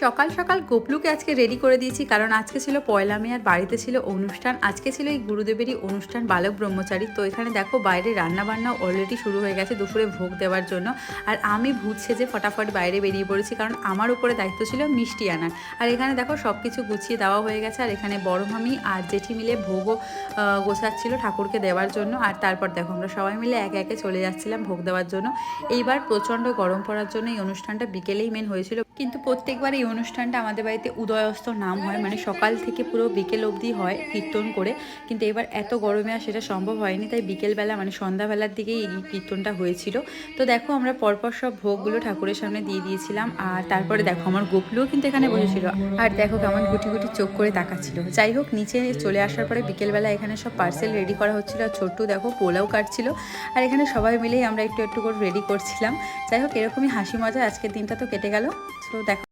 সকাল সকাল গোপলুকে আজকে রেডি করে দিয়েছি, কারণ আজকে ছিল পয়লা মে আর বাড়িতে ছিল অনুষ্ঠান। আজকে ছিল এই গুরুদেবেরই অনুষ্ঠান, বালক ব্রহ্মচারী। তো এখানে দেখো বাইরে রান্নাবান্না অলরেডি শুরু হয়ে গেছে দুপুরে ভোগ দেওয়ার জন্য। আর আমি ভূত সেজে ফটাফট বাইরে বেরিয়ে পড়েছি, কারণ আমার উপরে দায়িত্ব ছিল মিষ্টি আনার। আর এখানে দেখো সব কিছু গুছিয়ে দেওয়া হয়ে গেছে। আর এখানে বড় মামি আর জেঠি মিলে ভোগও গোছাচ্ছিল ঠাকুরকে দেওয়ার জন্য। আর তারপর দেখো আমরা সবাই মিলে একে একে চলে যাচ্ছিলাম ভোগ দেওয়ার জন্য। এইবার প্রচণ্ড গরম পড়ার জন্য এই অনুষ্ঠানটা বিকেলেই মেন হয়েছিল, কিন্তু প্রত্যেকবার এই অনুষ্ঠানটা আমাদের বাড়িতে উদয়স্ত নাম হয়, মানে সকাল থেকে পুরো বিকেল অবধি হয় কীর্তন করে। কিন্তু এবার এত গরমে আর সেটা সম্ভব হয়নি, তাই বিকেলবেলা মানে সন্ধ্যাবেলার দিকেই এই কীর্তনটা হয়েছিল। তো দেখো আমরা পরপর সব ভোগগুলো ঠাকুরের সামনে দিয়ে দিয়েছিলাম। আর তারপরে দেখো আমার গোপলুও কিন্তু এখানে বসেছিল, আর দেখো কেমন গুটি গুটি চোখ করে তাকাচ্ছিল। যাই হোক, নিচে চলে আসার পরে বিকেলবেলা এখানে সব পার্সেল রেডি করা হচ্ছিল। আর ছোট্টু দেখো পোলাও কাটছিল। আর এখানে সবাই মিলেই আমরা একটু একটু করে রেডি করছিলাম। যাই হোক, এরকমই হাসি মজা আজকের দিনটা তো কেটে গেল। তো দেখো।